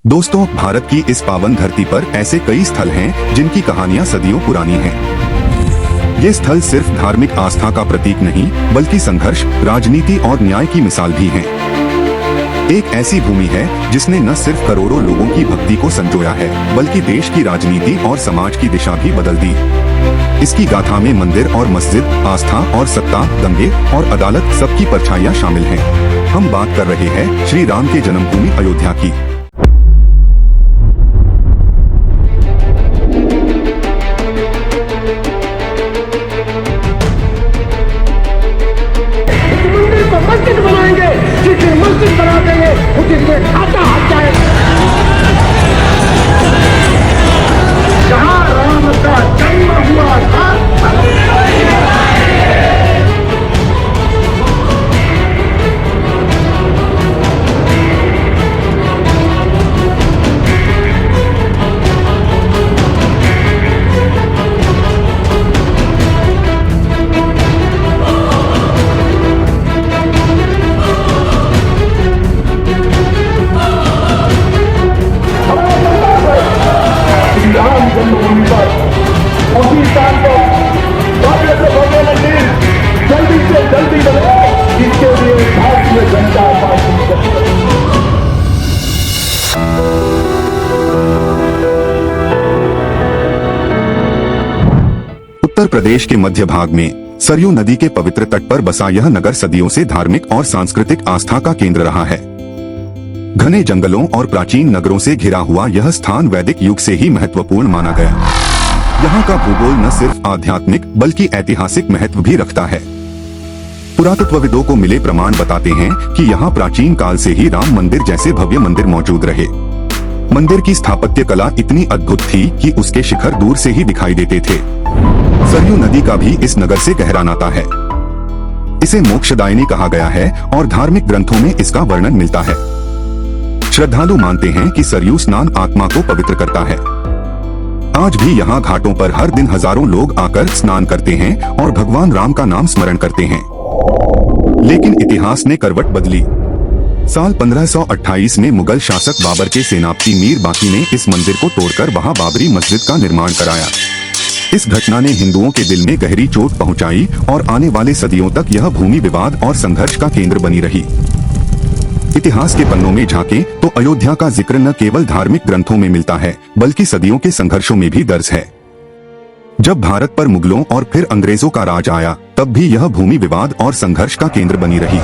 दोस्तों, भारत की इस पावन धरती पर ऐसे कई स्थल हैं जिनकी कहानियां सदियों पुरानी हैं। ये स्थल सिर्फ धार्मिक आस्था का प्रतीक नहीं बल्कि संघर्ष, राजनीति और न्याय की मिसाल भी हैं। एक ऐसी भूमि है जिसने न सिर्फ करोड़ों लोगों की भक्ति को संजोया है बल्कि देश की राजनीति और समाज की दिशा भी बदल दी। इसकी गाथा में मंदिर और मस्जिद, आस्था और सत्ता, दंगे और अदालत, सबकी परछाइयां शामिल हैं। हम बात कर रहे हैं श्री राम के जन्मभूमि अयोध्या की। मस्जिद बनाएंगे, जिस दिन मस्जिद बना देंगे उस दिन में खाता हाथ जाएगा। जहाँ राम का जन्म हुआ था, राम जन्मभूमि पर उसी स्थान को भव्य से भव्य मंदिर जल्दी से जल्दी बने, इसके लिए भारतीय जनता पार्टी उत्तर प्रदेश के मध्य भाग में सरयू नदी के पवित्र तट पर बसा यह नगर सदियों से धार्मिक और सांस्कृतिक आस्था का केंद्र रहा है। घने जंगलों और प्राचीन नगरों से घिरा हुआ यह स्थान वैदिक युग से ही महत्वपूर्ण माना गया। यहाँ का भूगोल न सिर्फ आध्यात्मिक बल्कि ऐतिहासिक महत्व भी रखता है। पुरातत्वविदों को मिले प्रमाण बताते हैं कि यहाँ प्राचीन काल से ही राम मंदिर जैसे भव्य मंदिर मौजूद रहे। मंदिर की स्थापत्य कला इतनी अद्भुत थी कि उसके शिखर दूर से ही दिखाई देते थे। सरयू नदी का भी इस नगर से गहरा नाता है। इसे मोक्षदायिनी कहा गया है और धार्मिक ग्रंथों में इसका वर्णन मिलता है। श्रद्धालु मानते हैं कि सरयू स्नान आत्मा को पवित्र करता है। आज भी यहाँ घाटों पर हर दिन हजारों लोग आकर स्नान करते हैं और भगवान राम का नाम स्मरण करते हैं। लेकिन इतिहास ने करवट बदली। साल 1528 में मुगल शासक बाबर के सेनापति मीर बाकी ने इस मंदिर को तोड़कर वहाँ बाबरी मस्जिद का निर्माण कराया। इस घटना ने हिंदुओं के दिल में गहरी चोट पहुँचाई और आने वाले सदियों तक यह भूमि विवाद और संघर्ष का केंद्र बनी रही। इतिहास के पन्नों में झांकें तो अयोध्या का जिक्र न केवल धार्मिक ग्रंथों में मिलता है बल्कि सदियों के संघर्षों में भी दर्ज है। जब भारत पर मुगलों और फिर अंग्रेजों का राज आया, तब भी यह भूमि विवाद और संघर्ष का केंद्र बनी रही।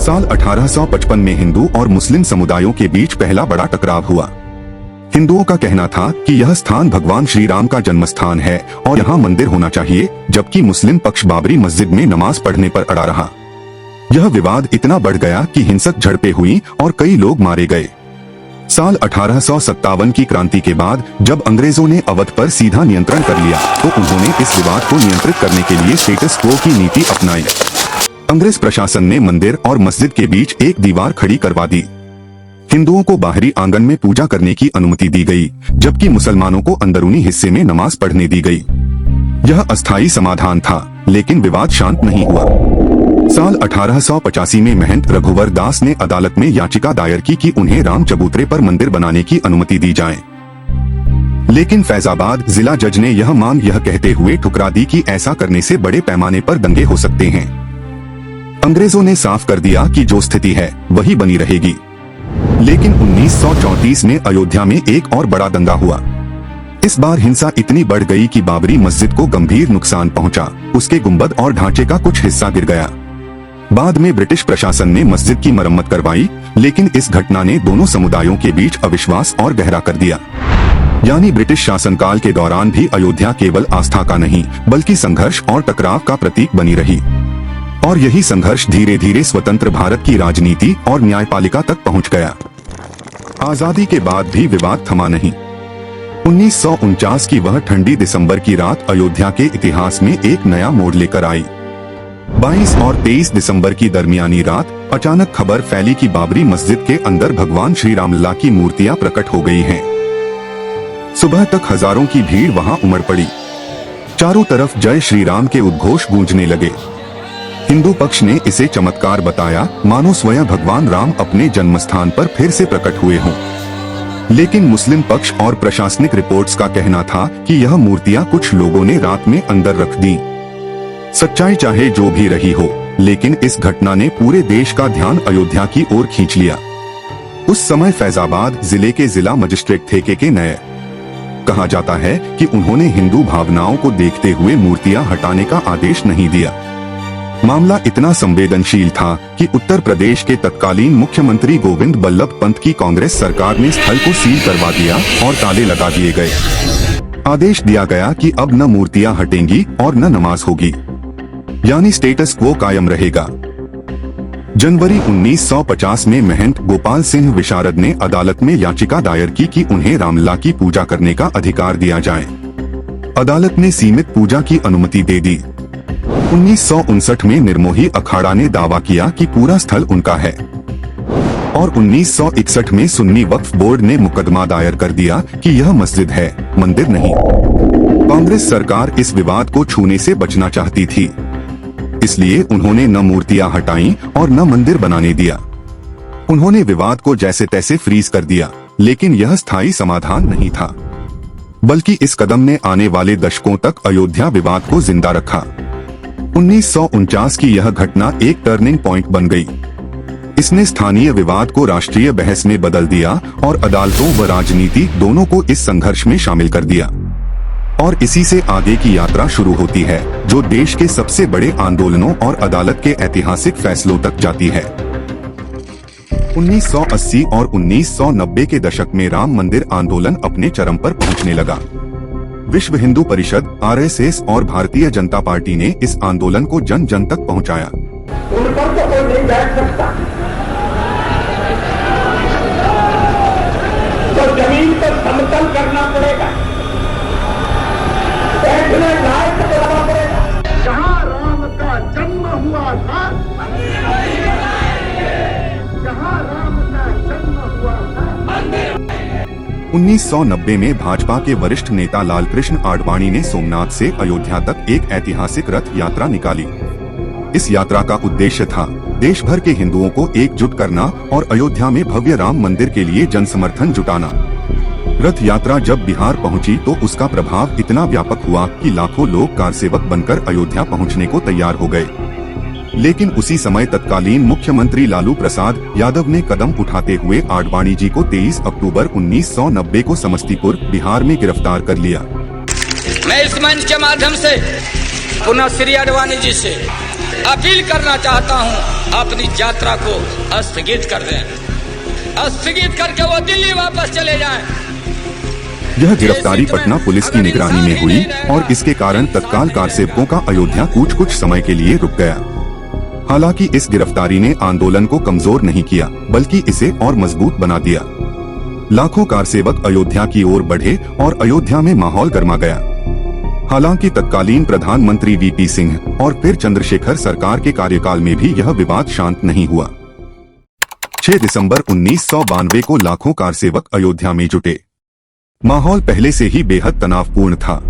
साल 1855 में हिंदू और मुस्लिम समुदायों के बीच पहला बड़ा टकराव हुआ। हिंदुओं का कहना था कि यह स्थान भगवान श्री राम का जन्म स्थान है और यहाँ मंदिर होना चाहिए, जबकि मुस्लिम पक्ष बाबरी मस्जिद में नमाज पढ़ने पर अड़ा रहा। यह विवाद इतना बढ़ गया कि हिंसक झड़पें हुई और कई लोग मारे गए। साल 1857 की क्रांति के बाद जब अंग्रेजों ने अवध पर सीधा नियंत्रण कर लिया, तो उन्होंने इस विवाद को नियंत्रित करने के लिए स्टेटस क्वो की नीति अपनाई। अंग्रेज प्रशासन ने मंदिर और मस्जिद के बीच एक दीवार खड़ी करवा दी। हिंदुओं को बाहरी आंगन में पूजा करने की अनुमति दी गई, जबकि मुसलमानों को अंदरूनी हिस्से में नमाज पढ़ने दी गई। यह अस्थायी समाधान था, लेकिन विवाद शांत नहीं हुआ। साल 1885 में महंत रघुवर दास ने अदालत में याचिका दायर की कि उन्हें राम चबूतरे पर मंदिर बनाने की अनुमति दी जाए। लेकिन फैजाबाद जिला जज ने यह मांग यह कहते हुए ठुकरा दी कि ऐसा करने से बड़े पैमाने पर दंगे हो सकते हैं। अंग्रेजों ने साफ कर दिया कि जो स्थिति है वही बनी रहेगी। लेकिन 1934 में अयोध्या में एक और बड़ा दंगा हुआ। इस बार हिंसा इतनी बढ़ गई कि बाबरी मस्जिद को गंभीर नुकसान पहुंचा। उसके गुंबद और ढांचे का कुछ हिस्सा गिर गया। बाद में ब्रिटिश प्रशासन ने मस्जिद की मरम्मत करवाई, लेकिन इस घटना ने दोनों समुदायों के बीच अविश्वास और गहरा कर दिया। यानी ब्रिटिश शासनकाल के दौरान भी अयोध्या केवल आस्था का नहीं बल्कि संघर्ष और टकराव का प्रतीक बनी रही। और यही संघर्ष धीरे धीरे स्वतंत्र भारत की राजनीति और न्यायपालिका तक पहुंच गया। आजादी के बाद भी विवाद थमा नहीं। 1949 की वह ठंडी दिसंबर की रात अयोध्या के इतिहास में एक नया मोड़ लेकर आई। 22 और 23 दिसंबर की दरमियानी रात अचानक खबर फैली कि बाबरी मस्जिद के अंदर भगवान श्री रामलला की मूर्तियां प्रकट हो गई हैं। सुबह तक हजारों की भीड़ वहां उमड़ पड़ी। चारों तरफ जय श्री राम के उद्घोष गूंजने लगे। हिंदू पक्ष ने इसे चमत्कार बताया, मानो स्वयं भगवान राम अपने जन्मस्थान पर फिर से प्रकट हुए हों। लेकिन मुस्लिम पक्ष और प्रशासनिक रिपोर्ट्स का कहना था कि यह मूर्तियां कुछ लोगों ने रात में अंदर रख दी। सच्चाई चाहे जो भी रही हो, लेकिन इस घटना ने पूरे देश का ध्यान अयोध्या की ओर खींच लिया। उस समय फैजाबाद जिले के जिला मजिस्ट्रेट थे के नए। कहा जाता है कि उन्होंने हिंदू भावनाओं को देखते हुए मूर्तियां हटाने का आदेश नहीं दिया। मामला इतना संवेदनशील था कि उत्तर प्रदेश के तत्कालीन मुख्यमंत्री गोविंद बल्लभ पंत की कांग्रेस सरकार ने स्थल को सील करवा दिया और ताले लगा दिए गए। आदेश दिया गया कि अब न मूर्तियां हटेंगी और न नमाज होगी, यानी स्टेटस क्वो कायम रहेगा। जनवरी 1950 में महंत गोपाल सिंह विशारद ने अदालत में याचिका दायर की कि उन्हें रामलला की पूजा करने का अधिकार दिया जाए। अदालत ने सीमित पूजा की अनुमति दे दी। 1959 में निर्मोही अखाड़ा ने दावा किया कि पूरा स्थल उनका है और 1961 में सुन्नी वक्फ बोर्ड ने मुकदमा दायर कर दिया कि यह मस्जिद है, मंदिर नहीं। कांग्रेस सरकार इस विवाद को छूने से बचना चाहती थी, इसलिए उन्होंने न मूर्तियां हटाई और न मंदिर बनाने दिया। उन्होंने विवाद को जैसे तैसे फ्रीज कर दिया, लेकिन यह स्थायी समाधान नहीं था, बल्कि इस कदम ने आने वाले दशकों तक अयोध्या विवाद को जिंदा रखा। 1949 की यह घटना एक टर्निंग पॉइंट बन गई। इसने स्थानीय विवाद को राष्ट्रीय बहस में बदल दिया और अदालतों व राजनीति दोनों को इस संघर्ष में शामिल कर दिया। और इसी से आगे की यात्रा शुरू होती है, जो देश के सबसे बड़े आंदोलनों और अदालत के ऐतिहासिक फैसलों तक जाती है। 1980 और 1990 के दशक में राम मंदिर आंदोलन अपने चरम पर पहुंचने लगा। विश्व हिंदू परिषद, आरएसएस और भारतीय जनता पार्टी ने इस आंदोलन को जन जन तक पहुंचाया। उन पर तो कोई नहीं बैठ सकता, तो जमीन पर समतल करना पड़ेगा, बैठने लायक बनाना पड़ेगा। जहां राम का जन्म हुआ था, जहां राम का जन्म हुआ था। 1990 में भाजपा के वरिष्ठ नेता लालकृष्ण आडवाणी ने सोमनाथ से अयोध्या तक एक ऐतिहासिक रथ यात्रा निकाली। इस यात्रा का उद्देश्य था देश भर के हिंदुओं को एकजुट करना और अयोध्या में भव्य राम मंदिर के लिए जन समर्थन जुटाना। रथ यात्रा जब बिहार पहुंची तो उसका प्रभाव इतना व्यापक हुआ कि लाखों लोग कार सेवक बनकर अयोध्या पहुंचने को तैयार हो गए। लेकिन उसी समय तत्कालीन मुख्यमंत्री लालू प्रसाद यादव ने कदम उठाते हुए आडवाणी जी को 23 अक्टूबर 1990 को समस्तीपुर, बिहार में गिरफ्तार कर लिया। मैं इस मंच के माध्यम से पुनः श्री आडवाणी जी से अपील करना चाहता हूं, अपनी यात्रा को स्थगित कर दें, स्थगित करके वो दिल्ली वापस चले जाएं। यह गिरफ्तारी पटना पुलिस की निगरानी में हुई और इसके कारण तत्काल कारसेवकों का अयोध्या कूच कुछ समय के लिए रुक गया। हालांकि इस गिरफ्तारी ने आंदोलन को कमजोर नहीं किया, बल्कि इसे और मजबूत बना दिया। लाखों कारसेवक अयोध्या की ओर बढ़े और अयोध्या में माहौल गर्मा गया। हालांकि तत्कालीन प्रधानमंत्री वीपी सिंह और फिर चंद्रशेखर सरकार के कार्यकाल में भी यह विवाद शांत नहीं हुआ। 6 दिसंबर 1992 को लाखों कारसेवक अयोध्या में जुटे। माहौल पहले से ही बेहद तनावपूर्ण था।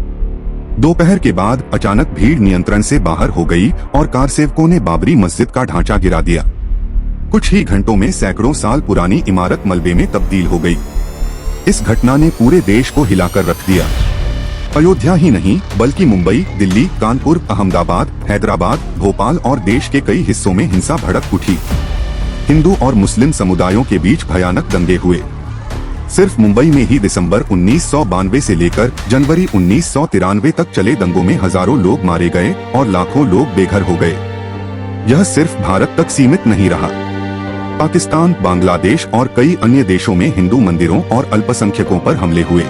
दोपहर के बाद अचानक भीड़ नियंत्रण से बाहर हो गई और कारसेवकों ने बाबरी मस्जिद का ढांचा गिरा दिया। कुछ ही घंटों में सैकड़ों साल पुरानी इमारत मलबे में तब्दील हो गई। इस घटना ने पूरे देश को हिलाकर रख दिया। अयोध्या ही नहीं, बल्कि मुंबई, दिल्ली, कानपुर, अहमदाबाद, हैदराबाद, भोपाल और देश के कई हिस्सों में हिंसा भड़क उठी। हिंदू और मुस्लिम समुदायों के बीच भयानक दंगे हुए। सिर्फ मुंबई में ही दिसंबर 1992 से लेकर जनवरी 1993 तक चले दंगों में हजारों लोग मारे गए और लाखों लोग बेघर हो गए। यह सिर्फ भारत तक सीमित नहीं रहा। पाकिस्तान, बांग्लादेश और कई अन्य देशों में हिंदू मंदिरों और अल्पसंख्यकों पर हमले हुए।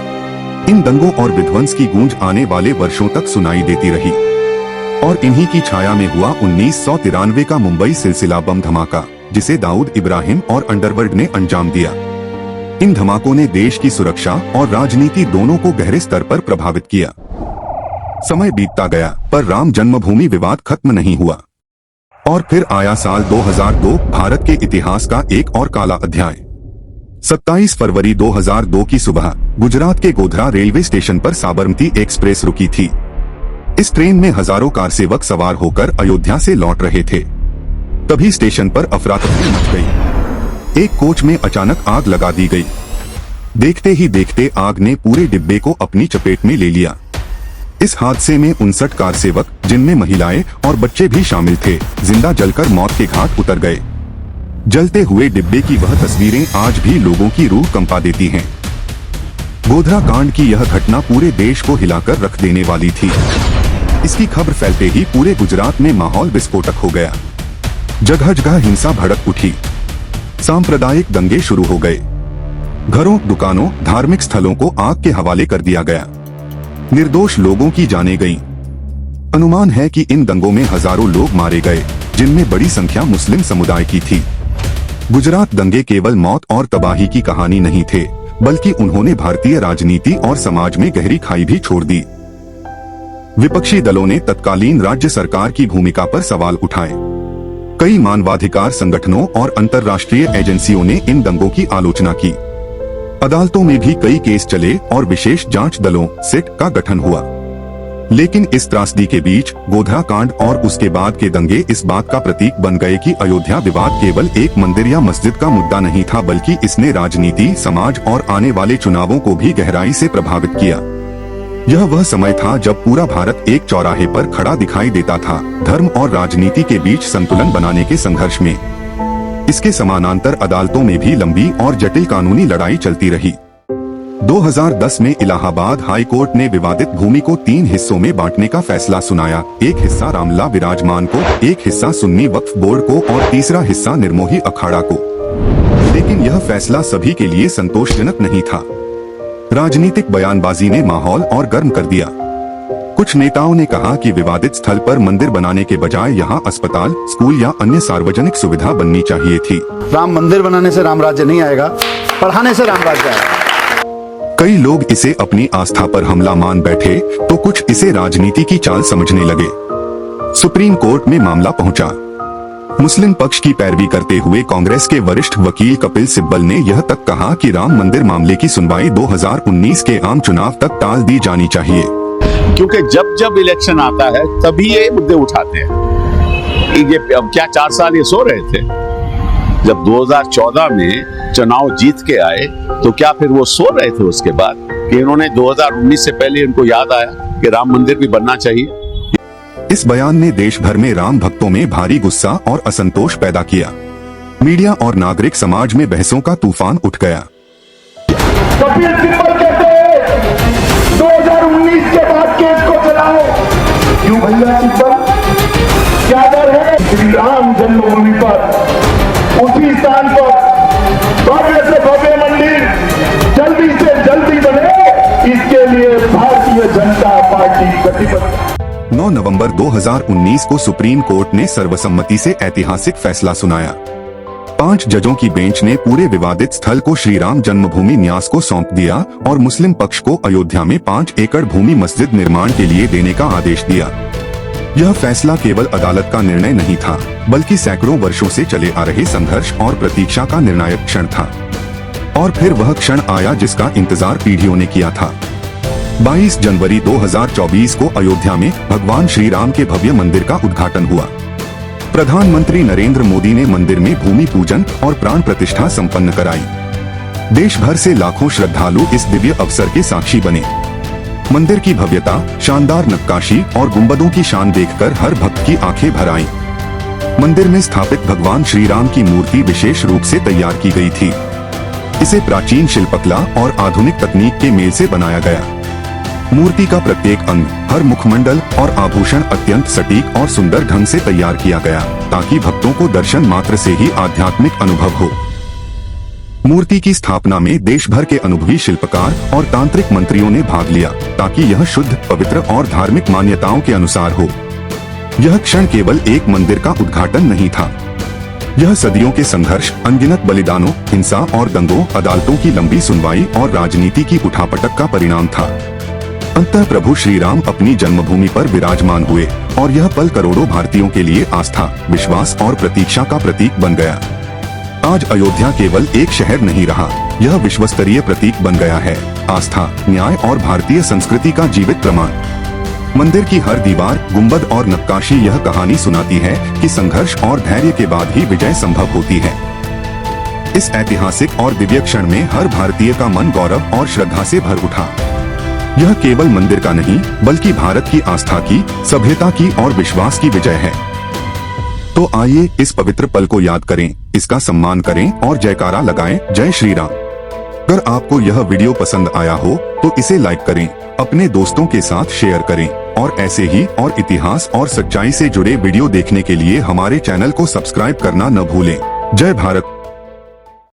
इन दंगों और विध्वंस की गूंज आने वाले वर्षों तक सुनाई देती रही और इन्हीं की छाया में हुआ 1993 का मुंबई सिलसिला बम धमाका, जिसे दाऊद इब्राहिम और अंडरवर्ल्ड ने अंजाम दिया। इन धमाकों ने देश की सुरक्षा और राजनीति दोनों को गहरे स्तर पर प्रभावित किया। समय बीतता गया, पर राम जन्मभूमि विवाद खत्म नहीं हुआ और फिर आया साल 2002, भारत के इतिहास का एक और काला अध्याय। 27 फरवरी 2002 की सुबह गुजरात के गोधरा रेलवे स्टेशन पर साबरमती एक्सप्रेस रुकी थी। इस ट्रेन में हजारों कारसेवक सवार होकर अयोध्या से लौट रहे थे। तभी स्टेशन पर अफरा तफरी मच गई। एक कोच में अचानक आग लगा दी गई। देखते ही देखते आग ने पूरे डिब्बे को अपनी चपेट में ले लिया। इस हादसे में 59 कार सेवक, जिनमें महिलाएं और बच्चे भी शामिल थे, जिंदा जलकर मौत के घाट उतर गए। जलते हुए डिब्बे की वह तस्वीरें आज भी लोगों की रूह कंपा देती हैं। गोधरा कांड की यह घटना पूरे देश को हिलाकर रख देने वाली थी। इसकी खबर फैलते ही पूरे गुजरात में माहौल विस्फोटक हो गया। जगह जगह हिंसा भड़क उठी, सांप्रदायिक दंगे शुरू हो गए। घरों, दुकानों, धार्मिक स्थलों को आग के हवाले कर दिया गया। निर्दोष लोगों की जानें गईं। अनुमान है कि इन दंगों में हजारों लोग मारे गए, जिनमें बड़ी संख्या मुस्लिम समुदाय की थी। गुजरात दंगे केवल मौत और तबाही की कहानी नहीं थे, बल्कि उन्होंने भारतीय राजनीति और समाज में गहरी खाई भी छोड़ दी। विपक्षी दलों ने तत्कालीन राज्य सरकार की भूमिका पर सवाल उठाए। कई मानवाधिकार संगठनों और अंतर्राष्ट्रीय एजेंसियों ने इन दंगों की आलोचना की। अदालतों में भी कई केस चले और विशेष जांच दलों (सिट) का गठन हुआ। लेकिन इस त्रासदी के बीच गोधरा कांड और उसके बाद के दंगे इस बात का प्रतीक बन गए कि अयोध्या विवाद केवल एक मंदिर या मस्जिद का मुद्दा नहीं था, बल्कि इसने राजनीति, समाज और आने वाले चुनावों को भी गहराई से प्रभावित किया। यह वह समय था जब पूरा भारत एक चौराहे पर खड़ा दिखाई देता था, धर्म और राजनीति के बीच संतुलन बनाने के संघर्ष में। इसके समानांतर अदालतों में भी लंबी और जटिल कानूनी लड़ाई चलती रही। 2010 में इलाहाबाद हाई कोर्ट ने विवादित भूमि को 3 हिस्सों में बांटने का फैसला सुनाया। एक हिस्सा रामलला विराजमान को, एक हिस्सा सुन्नी वक्फ बोर्ड को और तीसरा हिस्सा निर्मोही अखाड़ा को। लेकिन यह फैसला सभी के लिए संतोषजनक नहीं था। राजनीतिक बयानबाजी ने माहौल और गर्म कर दिया। कुछ नेताओं ने कहा कि विवादित स्थल पर मंदिर बनाने के बजाय यहाँ अस्पताल, स्कूल या अन्य सार्वजनिक सुविधा बननी चाहिए थी। राम मंदिर बनाने से राम राज्य नहीं आएगा, पढ़ाने से राम राज्य आएगा। कई लोग इसे अपनी आस्था पर हमला मान बैठे तो कुछ इसे राजनीति की चाल समझने लगे। सुप्रीम कोर्ट में मामला पहुंचा। मुस्लिम पक्ष की पैरवी करते हुए कांग्रेस के वरिष्ठ वकील कपिल सिब्बल ने यह तक कहा कि राम मंदिर मामले की सुनवाई 2019 के आम चुनाव तक टाल दी जानी चाहिए, क्योंकि जब जब इलेक्शन आता है तभी ये मुद्दे उठाते हैं। ये अब क्या 4 साल ये सो रहे थे? जब 2014 में चुनाव जीत के आए तो क्या फिर वो सो रहे थे उसके बाद कि इन्होंने 2019 से पहले इनको याद आया कि राम मंदिर भी बनना चाहिए? इस बयान ने देश भर में राम भक्तों में भारी गुस्सा और असंतोष पैदा किया। मीडिया और नागरिक समाज में बहसों का तूफान उठ गया। कपिल सिब्बल कहते हैं 2019 के बाद केस को चलाओ। क्यों भैया सिब्बल, क्या डर है? श्री राम जन्मभूमि पर, उसी स्थान पर भव्य से भव्य मंदिर जल्दी से जल्दी बने, इसके लिए भारतीय जनता पार्टी प्रतिबद्ध। 9 नवंबर 2019 को सुप्रीम कोर्ट ने सर्वसम्मति से ऐतिहासिक फैसला सुनाया। 5 जजों की बेंच ने पूरे विवादित स्थल को श्री राम जन्मभूमि न्यास को सौंप दिया और मुस्लिम पक्ष को अयोध्या में 5 एकड़ भूमि मस्जिद निर्माण के लिए देने का आदेश दिया। यह फैसला केवल अदालत का निर्णय नहीं था, बल्कि सैकड़ों वर्षों से चले आ रहे संघर्ष और प्रतीक्षा का निर्णायक क्षण था। और फिर वह क्षण आया जिसका इंतजार पीढ़ियों ने किया था। 22 जनवरी 2024 को अयोध्या में भगवान श्री राम के भव्य मंदिर का उद्घाटन हुआ। प्रधानमंत्री नरेंद्र मोदी ने मंदिर में भूमि पूजन और प्राण प्रतिष्ठा संपन्न कराई। देश भर से लाखों श्रद्धालु इस दिव्य अवसर के साक्षी बने। मंदिर की भव्यता, शानदार नक्काशी और गुंबदों की शान देखकर हर भक्त की आंखें भर आईं। मंदिर में स्थापित भगवान श्री राम की मूर्ति विशेष रूप से तैयार की गई थी। इसे प्राचीन शिल्पकला और आधुनिक तकनीक के मेल से बनाया गया। मूर्ति का प्रत्येक अंग, हर मुखमंडल और आभूषण अत्यंत सटीक और सुंदर ढंग से तैयार किया गया, ताकि भक्तों को दर्शन मात्र से ही आध्यात्मिक अनुभव हो। मूर्ति की स्थापना में देश भर के अनुभवी शिल्पकार और तांत्रिक मंत्रियों ने भाग लिया, ताकि यह शुद्ध, पवित्र और धार्मिक मान्यताओं के अनुसार हो। यह क्षण केवल एक मंदिर का उद्घाटन नहीं था। यह सदियों के संघर्ष, अनगिनत बलिदानों, हिंसा और दंगों, अदालतों की लंबी सुनवाई और राजनीति की उठापटक का परिणाम था। अंततः प्रभु श्री राम अपनी जन्मभूमि पर विराजमान हुए और यह पल करोड़ों भारतीयों के लिए आस्था, विश्वास और प्रतीक्षा का प्रतीक बन गया। आज अयोध्या केवल एक शहर नहीं रहा, यह विश्वस्तरीय प्रतीक बन गया है। आस्था, न्याय और भारतीय संस्कृति का जीवित प्रमाण। मंदिर की हर दीवार, गुंबद और नक्काशी यह कहानी सुनाती है कि संघर्ष और धैर्य के बाद ही विजय संभव होती है। इस ऐतिहासिक और दिव्य क्षण में हर भारतीय का मन गौरव और श्रद्धा से भर उठा। यह केवल मंदिर का नहीं बल्कि भारत की आस्था की, सभ्यता की और विश्वास की विजय है। तो आइए इस पवित्र पल को याद करें, इसका सम्मान करें और जयकारा लगाएं, जय श्री राम। अगर आपको यह वीडियो पसंद आया हो तो इसे लाइक करें, अपने दोस्तों के साथ शेयर करें और ऐसे ही और इतिहास और सच्चाई से जुड़े वीडियो देखने के लिए हमारे चैनल को सब्सक्राइब करना न भूलें। जय भारत।